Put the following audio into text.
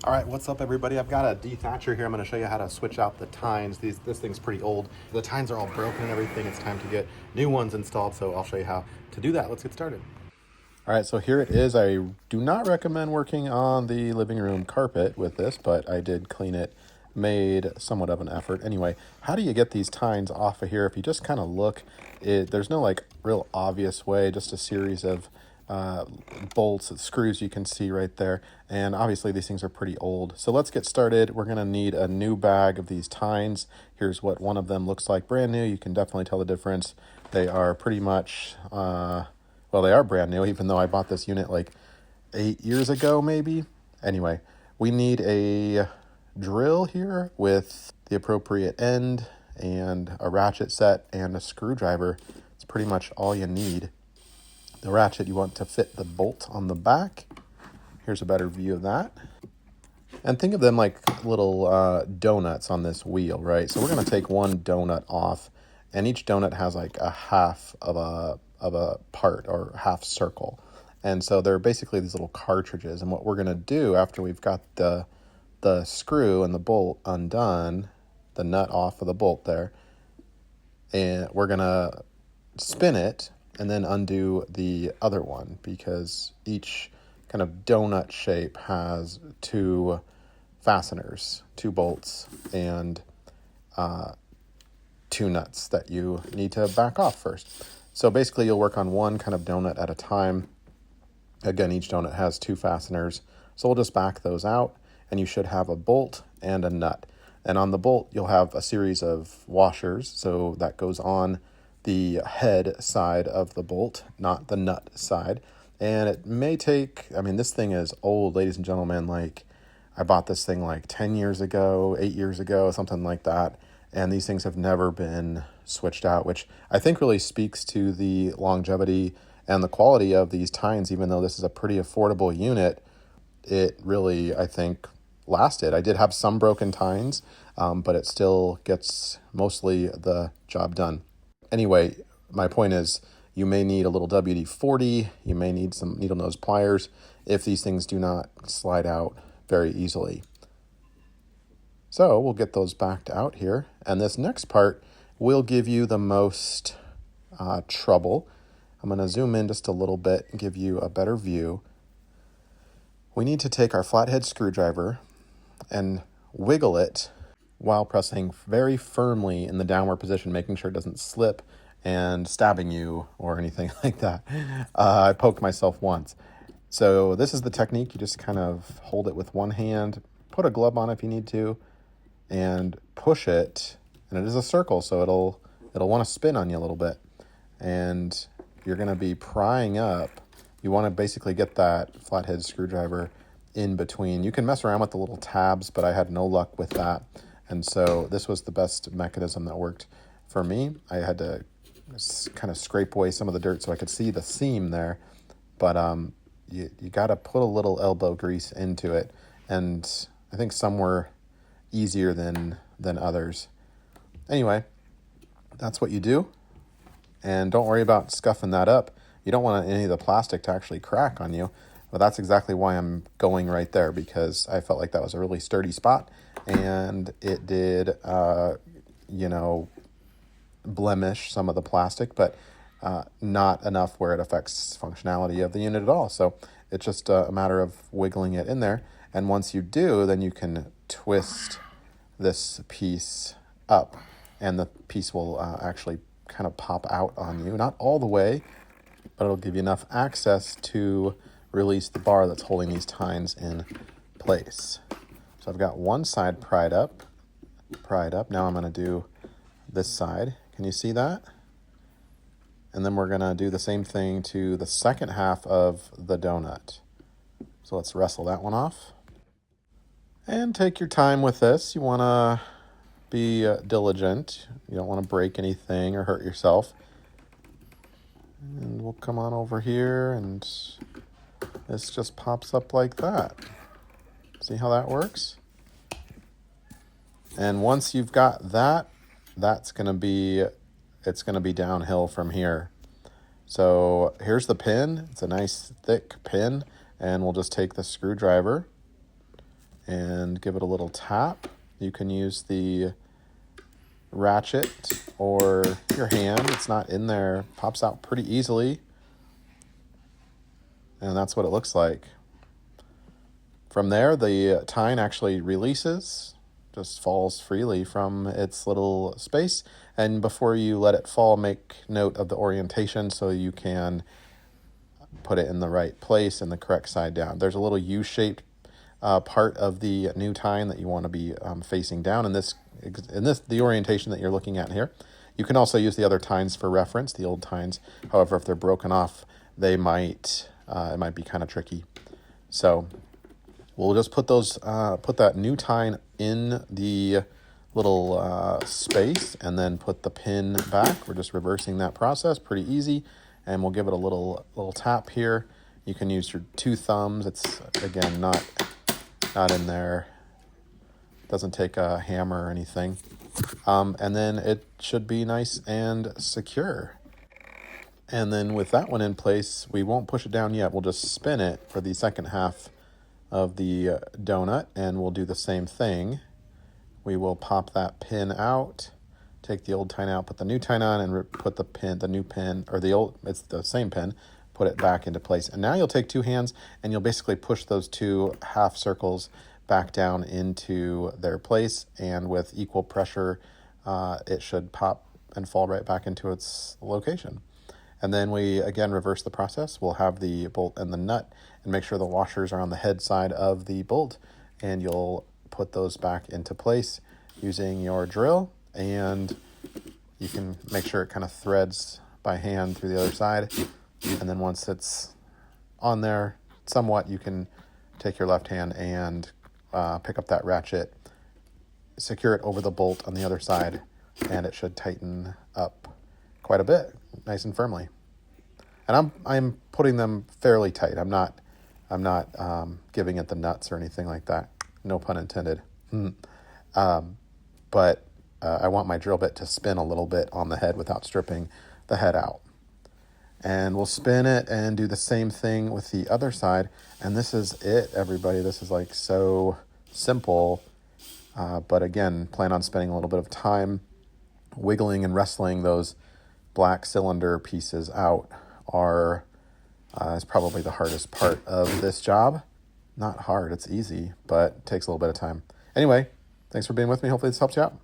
All right, what's up, everybody? I've got a Dethatcher here. I'm going to show you how to switch out the tines. This thing's pretty old. The tines are all broken and everything. It's time to get new ones installed, so I'll show you how to do that. Let's get started. All right, so here it is. I do not recommend working on the living room carpet with this, but I did clean it, made somewhat of an effort. Anyway, how do you get these tines off of here? If you just kind of look, there's no like real obvious way, just a series of bolts, screws you can see right there. And obviously these things are pretty old. So let's get started. We're going to need a new bag of these tines. Here's what one of them looks like brand new. You can definitely tell the difference. They are pretty much, well, they are brand new, even though I bought this unit like 8 years ago, maybe. Anyway, we need a drill here with the appropriate end and a ratchet set and a screwdriver. It's pretty much all you need. The ratchet, you want to fit the bolt on the back. Here's a better view of that. And think of them like little donuts on this wheel, right? So we're going to take one donut off, and each donut has like a half of a part or half circle. And so they're basically these little cartridges. And what we're going to do after we've got the screw and the bolt undone, the nut off of the bolt there, and we're going to spin it and then undo the other one, because each kind of donut shape has two fasteners, two bolts, and two nuts that you need to back off first. So basically you'll work on one kind of donut at a time. Again, each donut has two fasteners. So we'll just back those out, and you should have a bolt and a nut. And on the bolt, you'll have a series of washers. So that goes on the head side of the bolt, not the nut side. And it may take, I mean, this thing is old, ladies and gentlemen. Like, I bought this thing like 10 years ago, 8 years ago, something like that. And these things have never been switched out, which I think really speaks to the longevity and the quality of these tines. Even though this is a pretty affordable unit, it really, I think, lasted. I did have some broken tines, but it still gets mostly the job done. Anyway, my point is, you may need a little WD-40. You may need some needle nose pliers if these things do not slide out very easily. So we'll get those backed out here. And this next part will give you the most trouble. I'm going to zoom in just a little bit and give you a better view. We need to take our flathead screwdriver and wiggle it while pressing very firmly in the downward position, making sure it doesn't slip and stabbing you or anything like that. I poked myself once. So this is the technique. You just kind of hold it with one hand, put a glove on if you need to, and push it. And it is a circle, so it'll want to spin on you a little bit. And you're going to be prying up. You want to basically get that flathead screwdriver in between. You can mess around with the little tabs, but I had no luck with that. And so this was the best mechanism that worked for me. I had to kind of scrape away some of the dirt so I could see the seam there. But you got to put a little elbow grease into it. And I think some were easier than others. Anyway, that's what you do. And don't worry about scuffing that up. You don't want any of the plastic to actually crack on you. But that's exactly why I'm going right there, because I felt like that was a really sturdy spot. And it did, blemish some of the plastic, but not enough where it affects functionality of the unit at all. So it's just a matter of wiggling it in there. And once you do, then you can twist this piece up, and the piece will actually kind of pop out on you. Not all the way, but it'll give you enough access to release the bar that's holding these tines in place. So I've got one side pried up. Now I'm going to do this side. Can you see that? And then we're going to do the same thing to the second half of the donut. So let's wrestle that one off. And take your time with this. You want to be diligent. You don't want to break anything or hurt yourself. And we'll come on over here, and this just pops up like that. See how that works? And once you've got that, it's going to be downhill from here. So here's the pin. It's a nice thick pin, and we'll just take the screwdriver and give it a little tap. You can use the ratchet or your hand. It's not in there. Pops out pretty easily. And that's what it looks like. From there, the tine actually releases, just falls freely from its little space. And before you let it fall, make note of the orientation so you can put it in the right place and the correct side down. There's a little U-shaped part of the new tine that you want to be facing down in the orientation that you're looking at here. You can also use the other tines for reference, the old tines. However, if they're broken off, it might be kind of tricky. So we'll just put that new tine in the little space and then put the pin back. We're just reversing that process, pretty easy. And we'll give it a little tap here. You can use your 2 thumbs. It's, again, not in there. Doesn't take a hammer or anything. And then it should be nice and secure. And then with that one in place, we won't push it down yet. We'll just spin it for the second half of the donut, and we'll do the same thing. We will pop that pin out, take the old tine out, put the new tine on, and put the new pin, or it's the same pin, put it back into place. And now you'll take 2 hands and you'll basically push those 2 half circles back down into their place, and with equal pressure, it should pop and fall right back into its location. And then we, again, reverse the process. We'll have the bolt and the nut, and make sure the washers are on the head side of the bolt, and you'll put those back into place using your drill, and you can make sure it kind of threads by hand through the other side. And then once it's on there somewhat, you can take your left hand and pick up that ratchet, secure it over the bolt on the other side, and it should tighten up quite a bit, nice and firmly. And I'm putting them fairly tight. I'm not giving it the nuts or anything like that. No pun intended. But I want my drill bit to spin a little bit on the head without stripping the head out. And we'll spin it and do the same thing with the other side. And this is it, everybody. This is like so simple. But again, plan on spending a little bit of time wiggling and wrestling those black cylinder pieces out is probably the hardest part of this job. Not hard, it's easy, but it takes a little bit of time. Anyway, thanks for being with me. Hopefully this helps you out.